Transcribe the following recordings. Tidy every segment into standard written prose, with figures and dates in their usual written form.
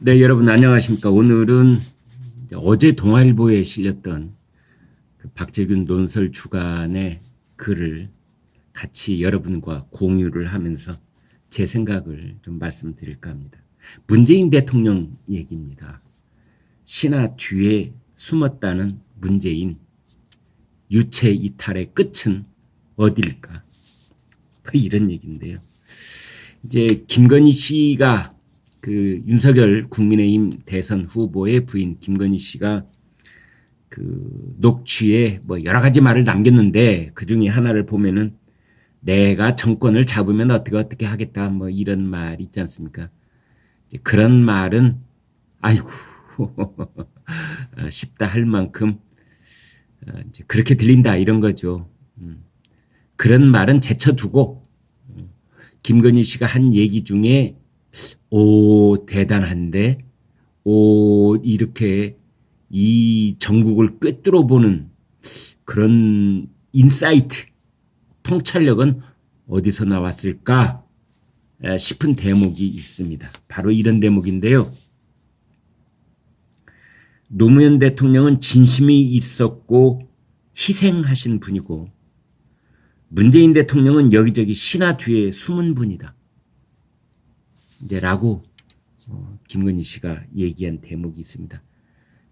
네, 여러분 안녕하십니까. 오늘은 어제 동아일보에 실렸던 그 박재균 논설 주간의 글을 같이 여러분과 공유를 하면서 제 생각을 좀 말씀드릴까 합니다. 문재인 대통령 얘기입니다. 신하 뒤에 숨었다는 문재인, 유체 이탈의 끝은 어딜까? 이런 얘기인데요. 이제 김건희 씨가 그 윤석열 국민의힘 대선 후보의 부인 김건희 씨가 그 녹취에 뭐 여러 가지 말을 남겼는데 그 중에 하나를 보면은 내가 정권을 잡으면 어떻게 하겠다 뭐 이런 말 있지 않습니까? 이제 그런 말은 아이고 쉽다 할 만큼 이제 그렇게 들린다 이런 거죠. 그런 말은 제쳐두고 김건희 씨가 한 얘기 중에 오 대단한데 오 이렇게 이 전국을 꿰뚫어 보는 그런 인사이트 통찰력은 어디서 나왔을까 싶은 대목이 있습니다. 바로 이런 대목인데요. 노무현 대통령은 진심이 있었고 희생하신 분이고 문재인 대통령은 여기저기 신하 뒤에 숨은 분이다. 이제 라고 김건희 씨가 얘기한 대목이 있습니다.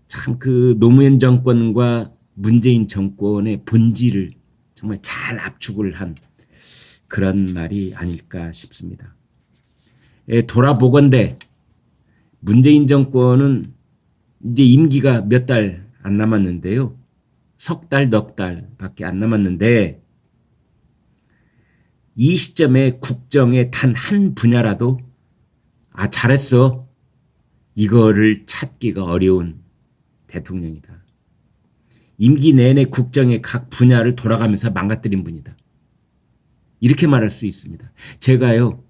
참 그 노무현 정권과 문재인 정권의 본질을 정말 잘 압축을 한 그런 말이 아닐까 싶습니다. 돌아보건대 문재인 정권은 이제 임기가 몇 달 안 남았는데요. 석 달, 넉 달밖에 안 남았는데 이 시점에 국정의 단 한 분야라도 아 잘했어. 이거를 찾기가 어려운 대통령이다. 임기 내내 국정의 각 분야를 돌아가면서 망가뜨린 분이다. 이렇게 말할 수 있습니다. 제가요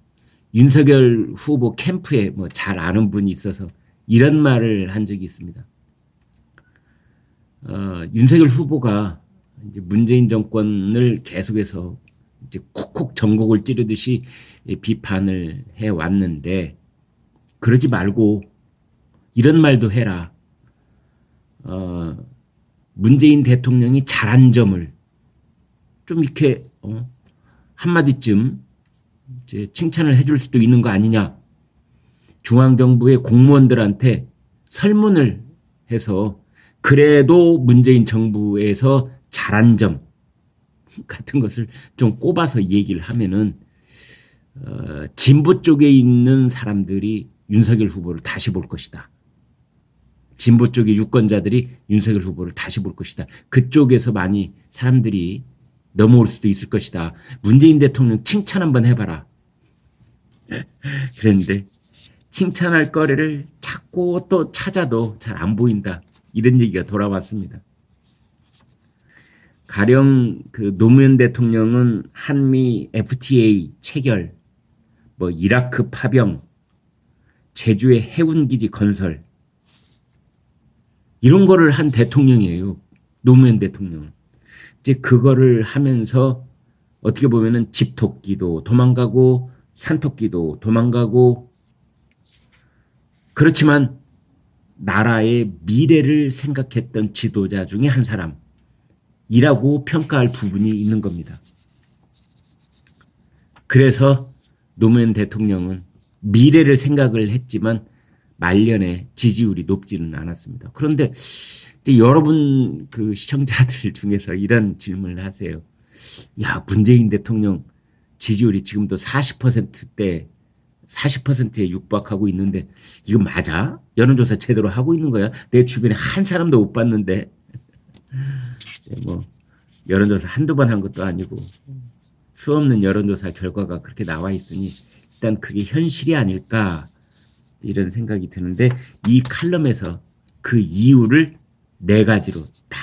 윤석열 후보 캠프에 뭐 잘 아는 분이 있어서 이런 말을 한 적이 있습니다. 윤석열 후보가 이제 문재인 정권을 계속해서 이제 콕콕 전곡을 찌르듯이 비판을 해 왔는데 그러지 말고 이런 말도 해라. 문재인 대통령이 잘한 점을 좀 이렇게 한마디쯤 이제 칭찬을 해줄 수도 있는 거 아니냐. 중앙정부의 공무원들한테 설문을 해서 그래도 문재인 정부에서 잘한 점 같은 것을 좀 꼽아서 얘기를 하면은 진보 쪽에 있는 사람들이 윤석열 후보를 다시 볼 것이다. 진보 쪽의 유권자들이 윤석열 후보를 다시 볼 것이다. 그쪽에서 많이 사람들이 넘어올 수도 있을 것이다. 문재인 대통령 칭찬 한번 해봐라. 그런데 칭찬할 거리를 찾고 또 찾아도 잘 안 보인다. 이런 얘기가 돌아왔습니다. 가령 그 노무현 대통령은 한미 FTA 체결, 뭐 이라크 파병, 제주의 해군기지 건설 이런 거를 한 대통령이에요. 노무현 대통령은. 이제 그거를 하면서 어떻게 보면은 집토끼도 도망가고 산토끼도 도망가고 그렇지만 나라의 미래를 생각했던 지도자 중에 한 사람이라고 평가할 부분이 있는 겁니다. 그래서 노무현 대통령은 미래를 생각을 했지만 말년에 지지율이 높지는 않았습니다. 그런데 이제 여러분 그 시청자들 중에서 이런 질문을 하세요. 야, 문재인 대통령 지지율이 지금도 40%대 40%에 육박하고 있는데 이거 맞아? 여론조사 제대로 하고 있는 거야? 내 주변에 한 사람도 못 봤는데 뭐 여론조사 한두 번 한 것도 아니고 수없는 여론조사 결과가 그렇게 나와 있으니 일단 그게 현실이 아닐까 이런 생각이 드는데 이 칼럼에서 그 이유를 네 가지로 딱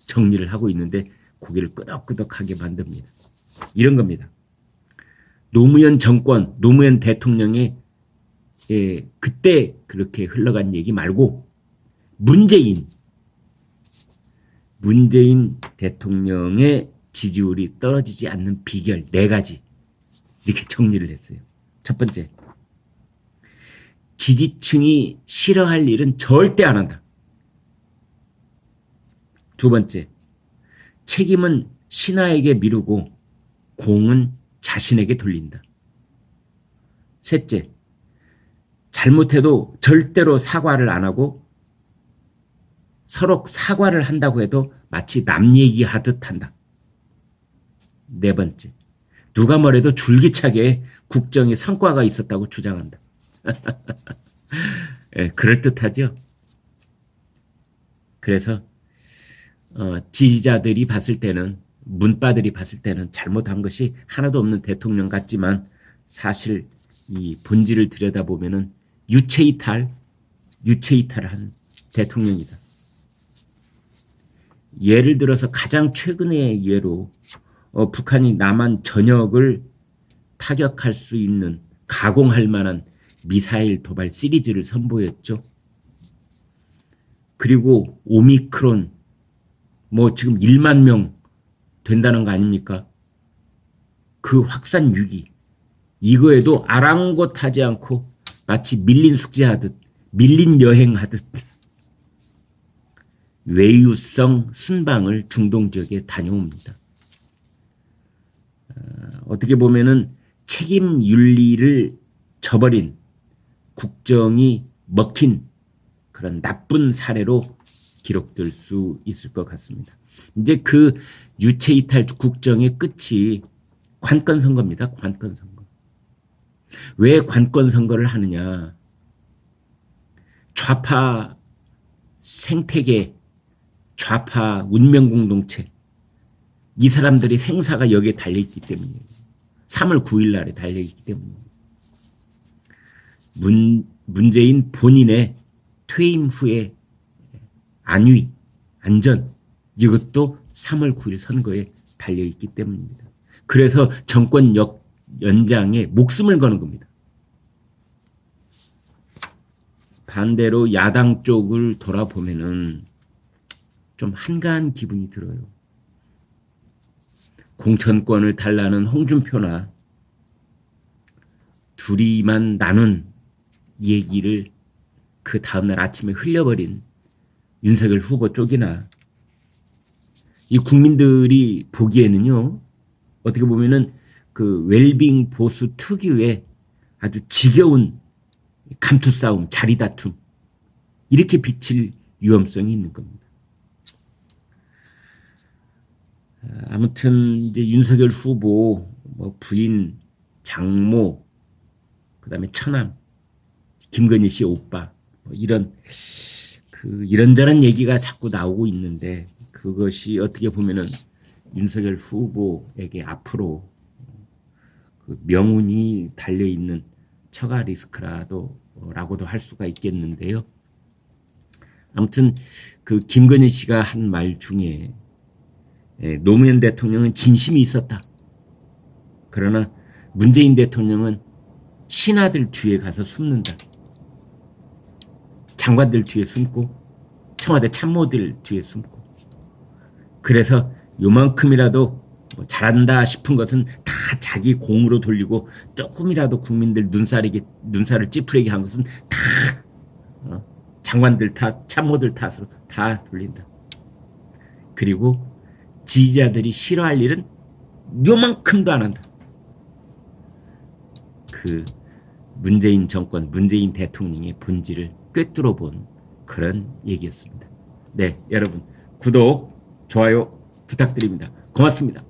정리를 하고 있는데 고개를 끄덕끄덕하게 만듭니다. 이런 겁니다. 노무현 정권, 노무현 대통령의 그때 그렇게 흘러간 얘기 말고 문재인 대통령의 지지율이 떨어지지 않는 비결 네 가지 이렇게 정리를 했어요. 첫 번째, 지지층이 싫어할 일은 절대 안 한다. 두 번째, 책임은 신하에게 미루고 공은 자신에게 돌린다. 셋째, 잘못해도 절대로 사과를 안 하고 서로 사과를 한다고 해도 마치 남 얘기하듯 한다. 네 번째, 누가 뭐래도 줄기차게 국정에 성과가 있었다고 주장한다. 예, 그럴듯하죠. 그래서 지지자들이 봤을 때는, 문바들이 봤을 때는 잘못한 것이 하나도 없는 대통령 같지만 사실 이 본질을 들여다보면은 유체이탈을 한 대통령이다. 예를 들어서 가장 최근의 예로 북한이 남한 전역을 타격할 수 있는, 가공할 만한 미사일 도발 시리즈를 선보였죠. 그리고 오미크론 지금 1만 명 된다는 거 아닙니까? 그 확산 위기, 이거에도 아랑곳하지 않고 마치 밀린 숙제하듯, 밀린 여행하듯 외유성 순방을 중동 지역에 다녀옵니다. 어떻게 보면은 책임 윤리를 저버린, 국정이 먹힌 그런 나쁜 사례로 기록될 수 있을 것 같습니다. 이제 그 유체이탈 국정의 끝이 관건 선거입니다. 관건 선거. 왜 관건 선거를 하느냐? 좌파 생태계, 좌파 운명 공동체, 이 사람들이 생사가 여기에 달려있기 때문이에요. 3월 9일 날에 달려있기 때문이에요. 문재인 본인의 퇴임 후에 안위, 안전, 이것도 3월 9일 선거에 달려있기 때문입니다. 그래서 정권 연장에 목숨을 거는 겁니다. 반대로 야당 쪽을 돌아보면은 좀 한가한 기분이 들어요. 공천권을 달라는 홍준표나 둘이만 나눈 얘기를 그 다음날 아침에 흘려버린 윤석열 후보 쪽이나, 이 국민들이 보기에는요, 어떻게 보면은 그 웰빙 보수 특유의 아주 지겨운 감투 싸움, 자리 다툼, 이렇게 비칠 위험성이 있는 겁니다. 아무튼 이제 윤석열 후보 부인 장모, 그다음에 처남 김건희 씨 오빠, 이런 이런저런 얘기가 자꾸 나오고 있는데, 그것이 어떻게 보면은 윤석열 후보에게 앞으로 그 명운이 달려 있는 처가 리스크라고도 할 수가 있겠는데요. 아무튼 그 김건희 씨가 한 말 중에 노무현 대통령은 진심이 있었다. 그러나 문재인 대통령은 신하들 뒤에 가서 숨는다. 장관들 뒤에 숨고 청와대 참모들 뒤에 숨고. 그래서 요만큼이라도 잘한다 싶은 것은 다 자기 공으로 돌리고, 조금이라도 국민들 눈살을 찌푸리게 한 것은 다 장관들 탓, 참모들 탓으로 다 돌린다. 그리고 지지자들이 싫어할 일은 요만큼도 안 한다. 그 문재인 정권, 문재인 대통령의 본질을 꿰뚫어 본 그런 얘기였습니다. 네, 여러분 구독, 좋아요 부탁드립니다. 고맙습니다.